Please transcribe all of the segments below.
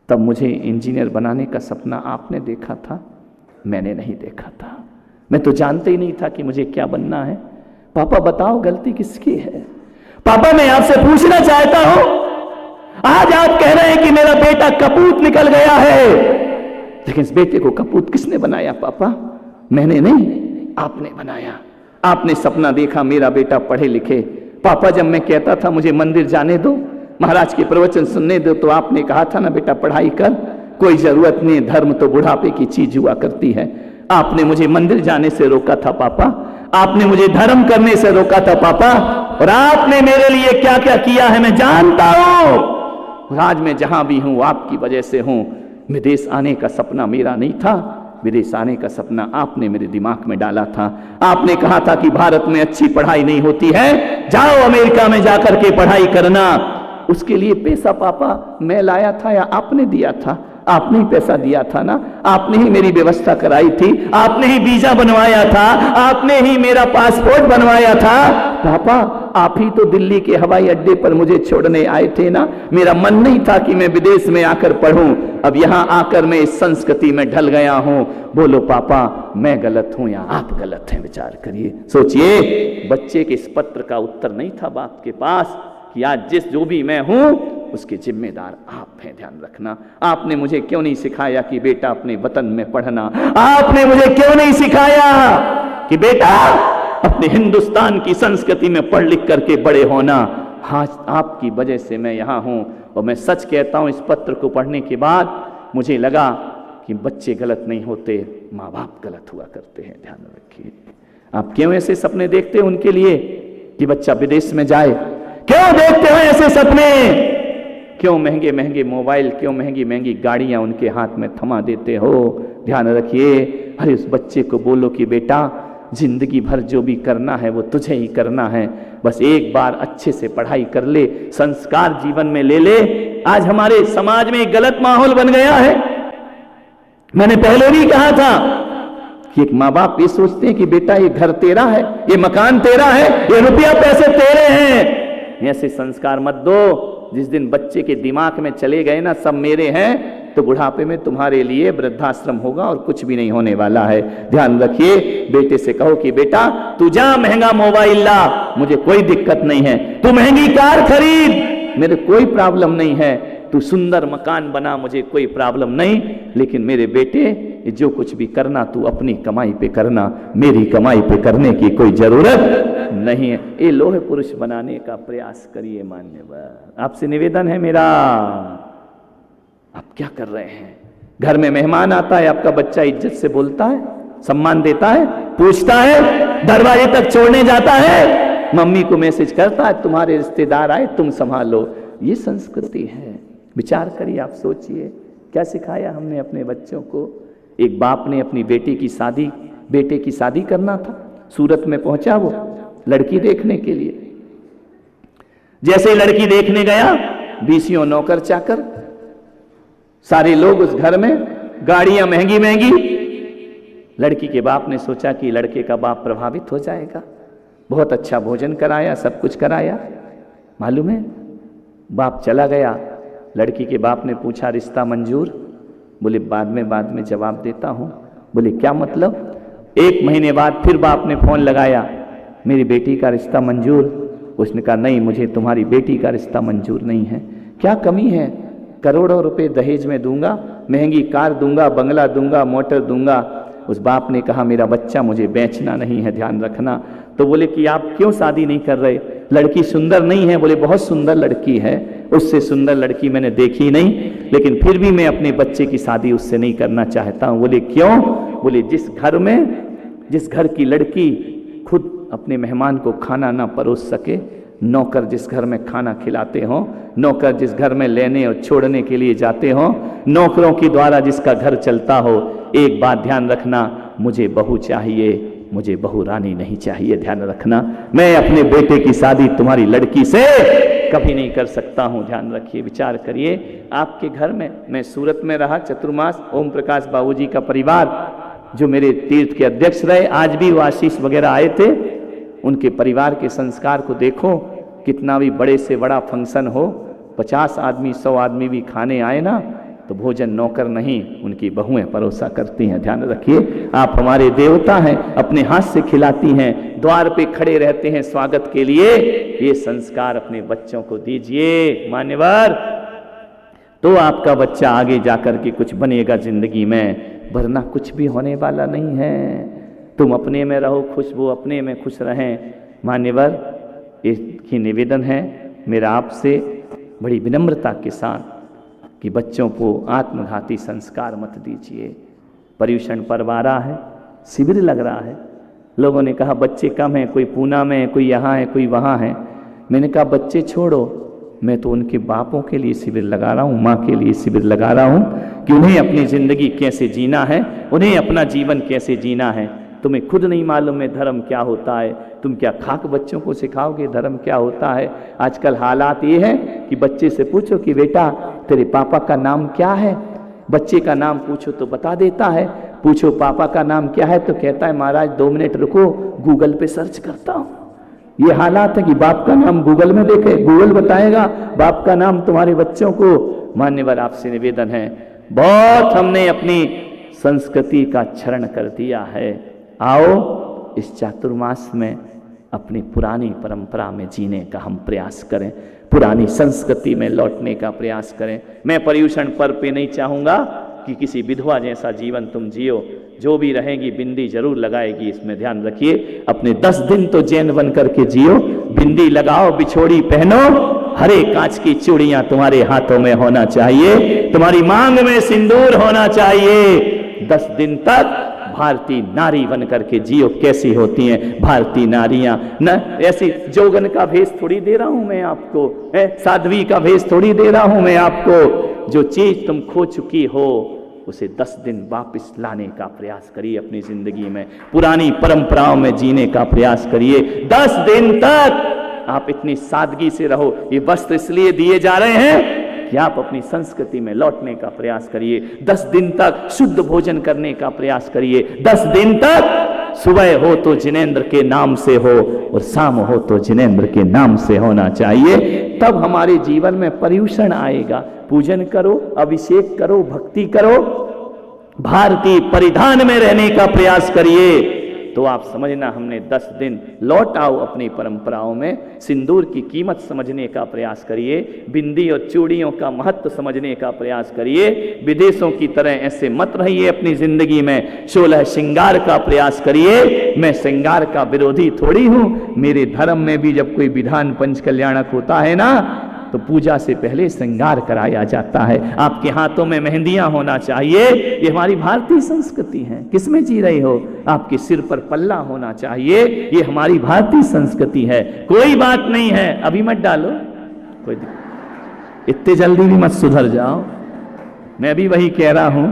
तब मुझे इंजीनियर बनाने का सपना आपने देखा था, मैंने नहीं देखा था। मैं तो जानते ही नहीं था कि मुझे क्या बनना है। पापा बताओ गलती किसकी है? पापा मैं आपसे पूछना चाहता हूं, आज आप कह रहे हैं कि मेरा बेटा कपूत निकल गया है, लेकिन इस बेटे को कपूत किसने बनाया? पापा मैंने नहीं, आपने बनाया। आपने सपना देखा मेरा बेटा पढ़े लिखे। पापा जब मैं कहता था मुझे मंदिर जाने दो, महाराज के प्रवचन सुनने दो, तो आपने कहा था ना बेटा पढ़ाई कर, कोई जरूरत नहीं, धर्म तो बुढ़ापे की चीज हुआ करती है। आपने मुझे मंदिर जाने से रोका था पापा, आपने मुझे धर्म करने से रोका था पापा, और आपने मेरे लिए क्या क्या किया है मैं जानता हूं। और आज मैं जहां भी हूं आपकी वजह से हूं। विदेश आने का सपना मेरा नहीं था, विदेश आने का सपना आपने मेरे दिमाग में डाला था। आपने कहा था कि भारत में अच्छी पढ़ाई नहीं होती है, जाओ अमेरिका में जाकर के पढ़ाई करना। उसके लिए पैसा पापा मैं लाया था या आपने दिया था? आपने ही पैसा दिया था ना, आपने ही मेरी व्यवस्था कराई थी, आपने ही वीजा बनवाया था, आपने ही मेरा पासपोर्ट बनवाया था। पापा आप ही तो दिल्ली के हवाई अड्डे पर मुझे छोड़ने आए थे ना। मेरा मन नहीं था कि मैं विदेश में आकर पढ़ूं, अब यहां आकर मैं इस संस्कृति में ढल गया हूं। बोलो पापा मैं गलत हूं या आप गलत हैं? विचार करिए, सोचिए। बच्चे के इस पत्र का उत्तर नहीं था बाप के पास कि आज जो भी मैं हूं उसके जिम्मेदार आप हैं, ध्यान रखना। आपने मुझे क्यों नहीं सिखाया कि बेटा अपने वतन में पढ़ना? आपने मुझे क्यों नहीं सिखाया कि बेटा अपने हिंदुस्तान की संस्कृति में पढ़ लिख करके बड़े होना? हाँ, आपकी वजह से मैं यहां हूं। और मैं सच कहता हूं, इस पत्र को पढ़ने के बाद मुझे लगा कि बच्चे गलत नहीं होते, माँ बाप गलत हुआ करते हैं। ध्यान रखिए। आप क्यों ऐसे सपने देखते हैं उनके लिए कि बच्चा विदेश में जाए? क्यों देखते हो ऐसे सपने? क्यों महंगे महंगे मोबाइल, क्यों महंगी महंगी गाड़ियां उनके हाथ में थमा देते हो? ध्यान रखिए। अरे उस बच्चे को बोलो कि बेटा जिंदगी भर जो भी करना है वो तुझे ही करना है, बस एक बार अच्छे से पढ़ाई कर ले, संस्कार जीवन में ले ले। आज हमारे समाज में एक गलत माहौल बन गया है। मैंने पहले भी कहा था कि एक माँ बाप ये सोचते हैं कि बेटा ये घर तेरा है, ये मकान तेरा है, ये रुपया पैसे तेरे हैं। ऐसे संस्कार मत दो। जिस दिन बच्चे के दिमाग में चले गए ना सब मेरे हैं, तो बुढ़ापे में तुम्हारे लिए वृद्धाश्रम होगा और कुछ भी नहीं होने वाला है। ध्यान रखिए। बेटे से कहो कि बेटा तू जा महंगा मोबाइल ला, मुझे कोई दिक्कत नहीं है। तू महंगी कार खरीद, मेरे कोई प्रॉब्लम नहीं है। तू सुंदर मकान बना, मुझे कोई प्रॉब्लम नहीं। लेकिन मेरे बेटे जो कुछ भी करना तू अपनी कमाई पे करना, मेरी कमाई पे करने की कोई जरूरत नहीं है। ये लोह पुरुष बनाने का प्रयास करिए। मान्यवर आपसे निवेदन है मेरा। आप क्या कर रहे हैं? घर में मेहमान आता है, आपका बच्चा इज्जत से बोलता है, सम्मान देता है, पूछता है, दरवाजे तक छोड़ने जाता है, मम्मी को मैसेज करता है तुम्हारे रिश्तेदार आए तुम संभालो। ये संस्कृति है। विचार करिए, आप सोचिए क्या सिखाया हमने अपने बच्चों को। एक बाप ने अपनी बेटे की शादी करना था, सूरत में पहुंचा वो लड़की देखने के लिए। जैसे लड़की देखने गया, बीसियों नौकर चाकर, सारे लोग उस घर में, गाड़ियां महंगी महंगी। लड़की के बाप ने सोचा कि लड़के का बाप प्रभावित हो जाएगा, बहुत अच्छा भोजन कराया, सब कुछ कराया। मालूम है बाप चला गया। लड़की के बाप ने पूछा रिश्ता मंजूर? बोले बाद में जवाब देता हूं। बोले क्या मतलब? 1 महीने बाद फिर बाप ने फोन लगाया, मेरी बेटी का रिश्ता मंजूर? उसने कहा नहीं, मुझे तुम्हारी बेटी का रिश्ता मंजूर नहीं है। क्या कमी है? करोड़ों रुपए दहेज में दूंगा, महंगी कार दूंगा, बंगला दूंगा, मोटर दूंगा। उस बाप ने कहा मेरा बच्चा मुझे बेचना नहीं है, ध्यान रखना। तो बोले कि आप क्यों शादी नहीं कर रहे? लड़की सुंदर नहीं है? बोले बहुत सुंदर लड़की है, उससे सुंदर लड़की मैंने देखी नहीं, लेकिन फिर भी मैं अपने बच्चे की शादी उससे नहीं करना चाहता हूं। बोले क्यों? बोले जिस घर की लड़की खुद अपने मेहमान को खाना ना परोस सके, नौकर जिस घर में खाना खिलाते हो, नौकर जिस घर में लेने और छोड़ने के लिए जाते हो, नौकरों के द्वारा जिसका घर चलता हो, एक बात ध्यान रखना, मुझे बहू चाहिए, मुझे बहू रानी नहीं चाहिए। ध्यान रखना, मैं अपने बेटे की शादी तुम्हारी लड़की से कभी नहीं कर सकता हूं। ध्यान रखिए, विचार करिए। आपके घर में, मैं सूरत में रहा चतुर्मास, ओम प्रकाश बाबूजी का परिवार जो मेरे तीर्थ के अध्यक्ष रहे, आज भी वो आशीष वगैरह आए थे। उनके परिवार के संस्कार को देखो, कितना भी बड़े से बड़ा फंक्शन हो, 50 आदमी 100 आदमी भी खाने आए ना, तो भोजन नौकर नहीं, उनकी बहुएं परोसा करती हैं। ध्यान रखिए, आप हमारे देवता हैं, अपने हाथ से खिलाती हैं, द्वार पे खड़े रहते हैं स्वागत के लिए। ये संस्कार अपने बच्चों को दीजिए मान्यवर, तो आपका बच्चा आगे जाकर के कुछ बनेगा जिंदगी में, वरना कुछ भी होने वाला नहीं है। तुम अपने में रहो खुश, वो अपने में खुश रहें। मान्यवर, एक ही निवेदन है मेरा आपसे बड़ी विनम्रता के साथ कि बच्चों को आत्मघाती संस्कार मत दीजिए। पर्यूषण पर्व आ रहा है, शिविर लग रहा है। लोगों ने कहा बच्चे कम हैं, कोई पूना में है, कोई यहाँ है, कोई वहाँ है। मैंने कहा बच्चे छोड़ो, मैं तो उनके बापों के लिए शिविर लगा रहा हूँ, माँ के लिए शिविर लगा रहा हूँ कि उन्हें अपनी ज़िंदगी कैसे जीना है, उन्हें अपना जीवन कैसे जीना है। तुम्हें खुद नहीं मालूम है धर्म क्या होता है, तुम क्या खाक बच्चों को सिखाओगे धर्म क्या होता है। आजकल हालात ये हैं कि बच्चे से पूछो कि बेटा तेरे पापा का नाम क्या है, बच्चे का नाम पूछो तो बता देता है। पूछो पापा का नाम क्या है तो कहता है महाराज 2 मिनट रुको, गूगल पे सर्च करता हूँ। ये हालात है कि बाप का नाम गूगल में देखे, गूगल बताएगा बाप का नाम तुम्हारे बच्चों को। मान्यवर, आपसे निवेदन है, बहुत हमने अपनी संस्कृति का क्षरण कर दिया है। आओ इस चातुर्मास में अपनी पुरानी परंपरा में जीने का हम प्रयास करें, पुरानी संस्कृति में लौटने का प्रयास करें। मैं पर्यूषण पर्व पे नहीं चाहूँगा कि किसी विधवा जैसा जीवन तुम जियो। जो भी रहेगी बिंदी जरूर लगाएगी, इसमें ध्यान रखिए। अपने 10 दिन तो जैन बन करके जियो, बिंदी लगाओ, बिछोड़ी पहनो, हरे कांच की चूड़ियां तुम्हारे हाथों में होना चाहिए, तुम्हारी मांग में सिंदूर होना चाहिए। 10 दिन तक भारतीय नारी बन करके जियो। कैसी होती हैं भारतीय नारियां न, ऐसी जोगन का भेष थोड़ी दे रहा हूं मैं आपको, साध्वी का भेष थोड़ी दे रहा हूं मैं आपको। जो चीज तुम खो चुकी हो उसे 10 दिन वापस लाने का प्रयास करिए अपनी जिंदगी में, पुरानी परंपराओं में जीने का प्रयास करिए। 10 दिन तक आप इतनी सादगी से रहो। ये वस्त्र इसलिए दिए जा रहे हैं कि आप अपनी संस्कृति में लौटने का प्रयास करिए। 10 दिन तक शुद्ध भोजन करने का प्रयास करिए। 10 दिन तक सुबह हो तो जिनेंद्र के नाम से हो और शाम हो तो जिनेंद्र के नाम से होना चाहिए। तब हमारे जीवन में पर्यूषण आएगा। पूजन करो, अभिषेक करो, भक्ति करो, भारतीय परिधान में रहने का प्रयास करिए। तो आप समझना हमने 10 दिन लौट आओ अपनी परंपराओं में। सिंदूर की कीमत समझने का प्रयास करिए, बिंदी और चूड़ियों का महत्व समझने का प्रयास करिए। विदेशों की तरह ऐसे मत रहिए अपनी जिंदगी में, 16 श्रृंगार का प्रयास करिए। मैं श्रृंगार का विरोधी थोड़ी हूं। मेरे धर्म में भी जब कोई विधान पंच कल्याणक होता है ना, तो पूजा से पहले श्रृंगार कराया जाता है। आपके हाथों में मेहंदियां होना चाहिए। ये हमारी भारतीय संस्कृति है। किसमें जी रही हो? आपके सिर पर पल्ला होना चाहिए। ये हमारी भारतीय संस्कृति है। कोई बात नहीं है, अभी मत डालो, कोई इतने जल्दी भी मत सुधर जाओ। मैं भी वही कह रहा हूं,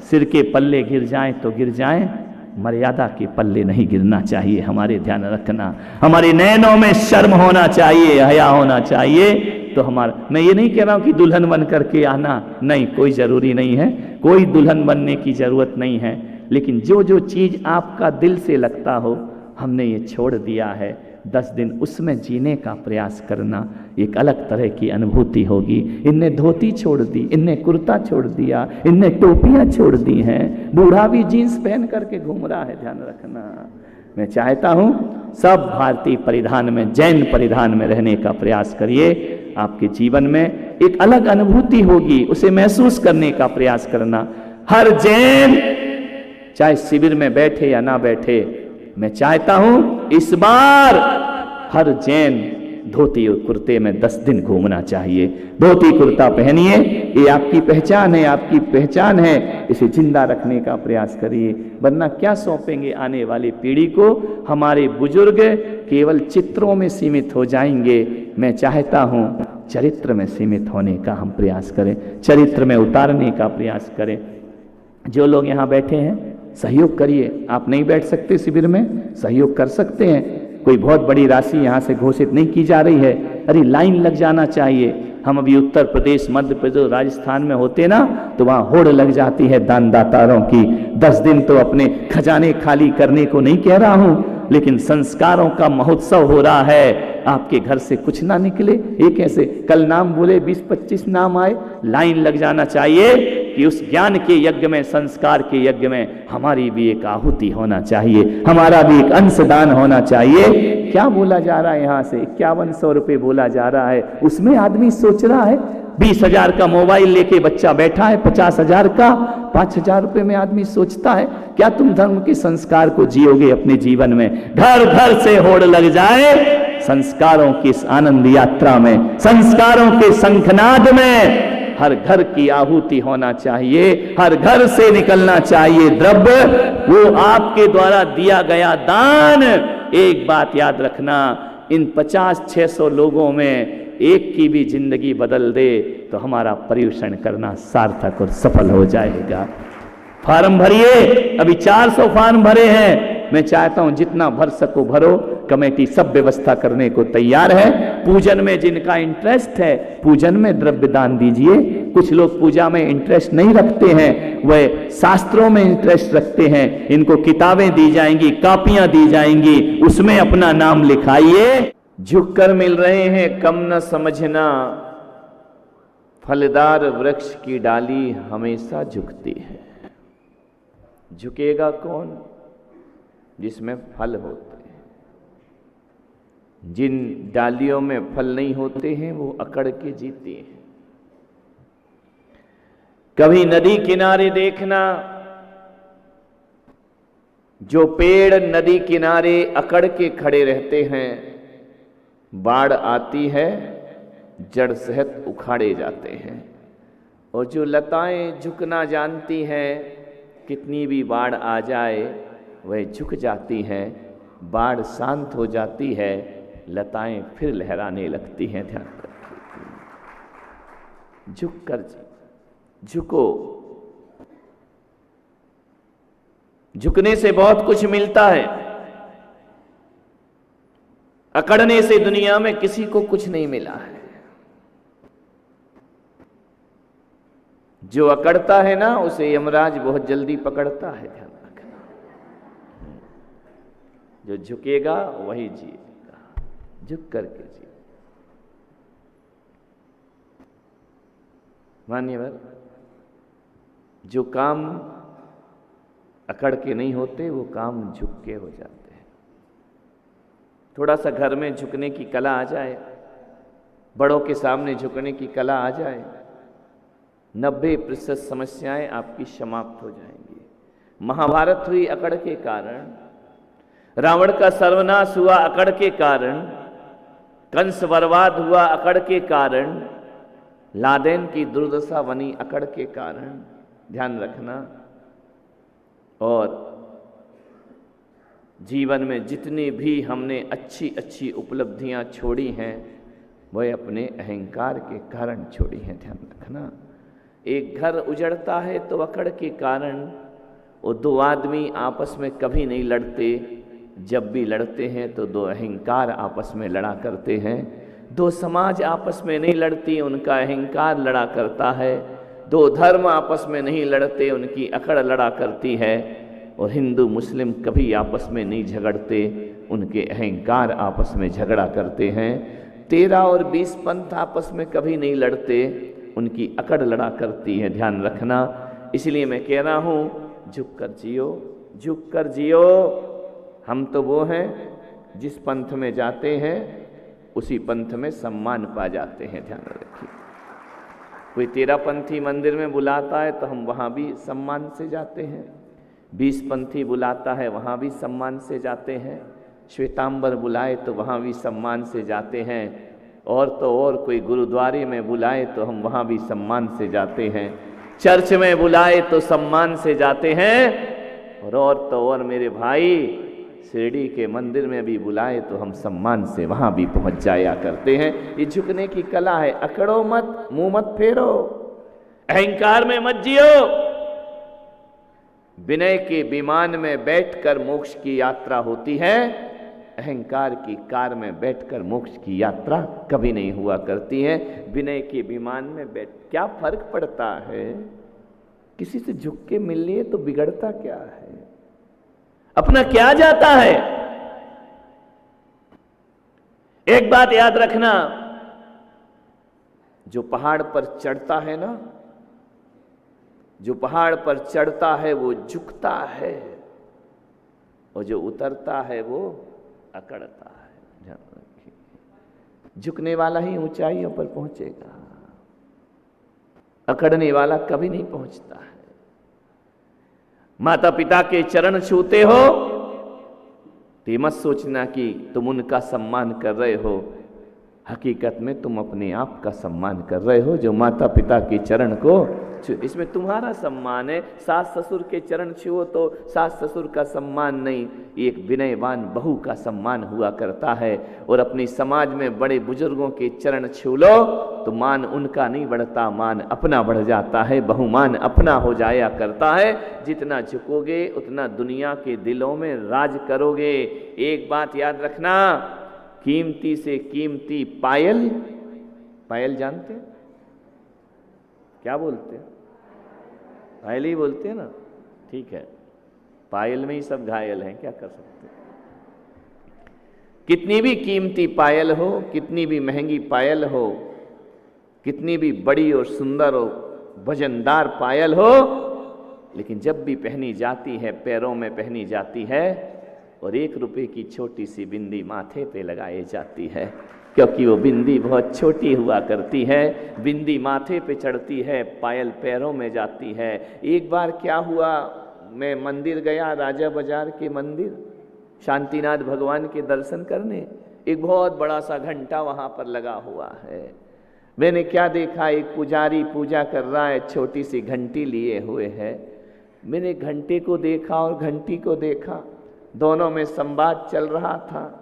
सिर के पल्ले गिर जाएं तो गिर जाएं, मर्यादा के पल्ले नहीं गिरना चाहिए। हमारे ध्यान रखना, हमारे नैनों में शर्म होना चाहिए, हया होना चाहिए। तो हमारा, मैं ये नहीं कह रहा हूं कि दुल्हन बन करके आना, नहीं, कोई जरूरी नहीं है, कोई दुल्हन बनने की जरूरत नहीं है। लेकिन जो जो चीज आपका दिल से लगता हो, हमने ये छोड़ दिया है। 10 दिन उसमें जीने का प्रयास करना, एक अलग तरह की अनुभूति होगी। इनने धोती छोड़ दी, इनने कुर्ता छोड़ दिया, इनने टोपियां छोड़ दी हैं, बूढ़ा भी जीन्स पहन करके घूम रहा है। ध्यान रखना, मैं चाहता हूं सब भारतीय परिधान में, जैन परिधान में रहने का प्रयास करिए। आपके जीवन में एक अलग अनुभूति होगी, उसे महसूस करने का प्रयास करना। हर जैन चाहे शिविर में बैठे या ना बैठे, मैं चाहता हूं इस बार हर जैन धोती और कुर्ते में 10 दिन घूमना चाहिए। धोती कुर्ता पहनिए, ये आपकी पहचान है, आपकी पहचान है। इसे जिंदा रखने का प्रयास करिए, वरना क्या सौंपेंगे आने वाली पीढ़ी को? हमारे बुजुर्ग केवल चित्रों में सीमित हो जाएंगे। मैं चाहता हूं चरित्र में सीमित होने का हम प्रयास करें, चरित्र में उतारने का प्रयास करें। जो लोग यहाँ बैठे हैं सहयोग करिए। आप नहीं बैठ सकते शिविर में, सहयोग कर सकते हैं। कोई बहुत बड़ी राशि यहाँ से घोषित नहीं की जा रही है, अरे लाइन लग जाना चाहिए। हम अभी उत्तर प्रदेश, मध्य प्रदेश, राजस्थान में होते ना, तो वहाँ होड़ लग जाती है दानदातारों की। 10 दिन तो अपने खजाने खाली करने को नहीं कह रहा हूँ, लेकिन संस्कारों का महोत्सव हो रहा है। आपके घर से कुछ ना निकले। ये कैसे? कल नाम बोले 20-25 नाम आए, लाइन लग जाना चाहिए कि उस ज्ञान के यज्ञ में, संस्कार के यज्ञ में हमारी भी एक आहुति होना चाहिए, हमारा भी एक अंशदान होना चाहिए। क्या बोला जा रहा है यहाँ से? 5100 रुपये बोला जा रहा है, उसमें आदमी सोच रहा है 20,000 का मोबाइल लेके बच्चा बैठा है, 50,000 का, 5,000 रुपये में आदमी सोचता है। क्या तुम धर्म के संस्कार को जियोगे अपने जीवन में? घर घर से होड़ लग जाए संस्कारों की इस आनंद यात्रा में, संस्कारों के शंखनाद में। हर घर की आहुति होना चाहिए, हर घर से निकलना चाहिए द्रव्य, वो आपके द्वारा दिया गया दान। एक बात याद रखना, इन 50-600 लोगों में एक की भी जिंदगी बदल दे तो हमारा पर्यूषण करना सार्थक और सफल हो जाएगा। फार्म भरिए, अभी 400 फार्म भरे हैं। मैं चाहता हूं जितना भर सको भरो, कमेटी सब व्यवस्था करने को तैयार है। पूजन में जिनका इंटरेस्ट है, पूजन में द्रव्य दान दीजिए। कुछ लोग पूजा में इंटरेस्ट नहीं रखते हैं, वह शास्त्रों में इंटरेस्ट रखते हैं। इनको किताबें दी जाएंगी, कापियां दी जाएंगी, उसमें अपना नाम लिखाइए। झुककर मिल रहे हैं कम न समझना, फलदार वृक्ष की डाली हमेशा झुकती है। झुकेगा कौन? जिसमें फल होते हैं। जिन डालियों में फल नहीं होते हैं वो अकड़ के जीते हैं। कभी नदी किनारे देखना, जो पेड़ नदी किनारे अकड़ के खड़े रहते हैं, बाढ़ आती है जड़ सहित उखाड़े जाते हैं। और जो लताएं झुकना जानती हैं, कितनी भी बाढ़ आ जाए वह झुक जाती हैं। बाढ़ शांत हो जाती है, लताएं फिर लहराने लगती हैं। ध्यान रखिए, झुक कर झुको। झुकने से बहुत कुछ मिलता है, अकड़ने से दुनिया में किसी को कुछ नहीं मिला है। जो अकड़ता है ना, उसे यमराज बहुत जल्दी पकड़ता है। ध्यान रखना, जो झुकेगा वही जिएगा, झुक करके जिए। मान्यवर, जो काम अकड़ के नहीं होते वो काम झुक के हो जाते हैं। थोड़ा सा घर में झुकने की कला आ जाए, बड़ों के सामने झुकने की कला आ जाए, 90% समस्याएं आपकी समाप्त हो जाएंगी। महाभारत हुई अकड़ के कारण, रावण का सर्वनाश हुआ अकड़ के कारण, कंस बर्बाद हुआ अकड़ के कारण, लादेन की दुर्दशा बनी अकड़ के कारण। ध्यान रखना। और जीवन में जितनी भी हमने अच्छी अच्छी उपलब्धियां छोड़ी हैं, वह अपने अहंकार के कारण छोड़ी हैं। ध्यान रखना। एक घर उजड़ता है तो अकड़ के कारण। वो दो आदमी आपस में कभी नहीं लड़ते, जब भी लड़ते हैं तो दो अहंकार आपस में लड़ा करते हैं। दो समाज आपस में नहीं लड़ती, उनका अहंकार लड़ा करता है। दो धर्म आपस में नहीं लड़ते, उनकी अकड़ लड़ा करती है। और हिंदू मुस्लिम कभी आपस में नहीं झगड़ते, उनके अहंकार आपस में झगड़ा करते हैं। 13 और 20 पंथ आपस में कभी नहीं लड़ते, उनकी अकड़ लड़ा करती है। ध्यान रखना। इसलिए मैं कह रहा हूँ, झुक कर जियो, झुक कर जियो। हम तो वो हैं जिस पंथ में जाते हैं उसी पंथ में सम्मान पा जाते हैं। ध्यान रखिए। कोई 13 पंथी मंदिर में बुलाता है तो हम वहाँ भी सम्मान से जाते हैं, 20 पंथी बुलाता है वहाँ भी सम्मान से जाते हैं, श्वेतांबर बुलाए तो वहाँ भी सम्मान से जाते हैं, और तो और कोई गुरुद्वारे में बुलाए तो हम वहाँ भी सम्मान से जाते हैं, चर्च में बुलाए तो सम्मान से जाते हैं, और तो और मेरे भाई शिरडी के मंदिर में भी बुलाए तो हम सम्मान से वहाँ भी पहुँच जाया करते हैं। ये झुकने की कला है। अकड़ो मत, मुंह मत फेरो, अहंकार में मत जियो। विनय के विमान में बैठकर मोक्ष की यात्रा होती है, अहंकार की कार में बैठकर मोक्ष की यात्रा कभी नहीं हुआ करती है। विनय के विमान में बैठ क्या फर्क पड़ता है? किसी से झुक के मिल लिए तो बिगड़ता क्या है? अपना क्या जाता है? एक बात याद रखना, जो पहाड़ पर चढ़ता है ना, जो पहाड़ पर चढ़ता है वो झुकता है, और जो उतरता है वो अकड़ता है। ध्यान रखिए, झुकने वाला ही ऊंचाइयों पर पहुंचेगा, अकड़ने वाला कभी नहीं पहुंचता है। माता पिता के चरण छूते हो तो मत सोचना कि तुम उनका सम्मान कर रहे हो, हकीकत में तुम अपने आप का सम्मान कर रहे हो, जो माता पिता के चरण को इसमें तुम्हारा सम्मान है। सास ससुर के चरण छुओ तो सास ससुर का सम्मान नहीं, एक विनयवान बहू का सम्मान हुआ करता है। और अपनी समाज में बड़े बुजुर्गों के चरण छू लो तो मान उनका नहीं बढ़ता, मान अपना बढ़ जाता है, बहुमान अपना हो जाया करता है। जितना झुकोगे उतना दुनिया के दिलों में राज करोगे। एक बात याद रखना, कीमती से कीमती पायल, पायल जानते हैं क्या बोलते हैं? पायल ही बोलते हैं ना, ठीक है, पायल में ही सब घायल हैं, क्या कर सकते हैं। कितनी भी कीमती पायल हो, कितनी भी महंगी पायल हो, कितनी भी बड़ी और सुंदर और वजनदार पायल हो, लेकिन जब भी पहनी जाती है, पैरों में पहनी जाती है और 1 रुपए की छोटी सी बिंदी माथे पे लगाई जाती है, क्योंकि वो बिंदी बहुत छोटी हुआ करती है। बिंदी माथे पे चढ़ती है, पायल पैरों में जाती है। एक बार क्या हुआ, मैं मंदिर गया, राजा बाजार के मंदिर, शांतिनाथ भगवान के दर्शन करने। एक बहुत बड़ा सा घंटा वहाँ पर लगा हुआ है। मैंने क्या देखा, एक पुजारी पूजा कर रहा है, छोटी सी घंटी लिए हुए है। मैंने घंटे को देखा और घंटी को देखा, दोनों में संवाद चल रहा था।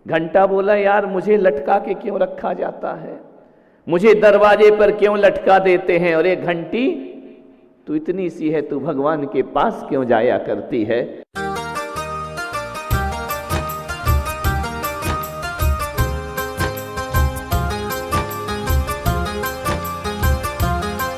घंटा बोला, यार मुझे लटका के क्यों रखा जाता है, मुझे दरवाजे पर क्यों लटका देते हैं, और एक घंटी तू इतनी सी है, तू भगवान के पास क्यों जाया करती है।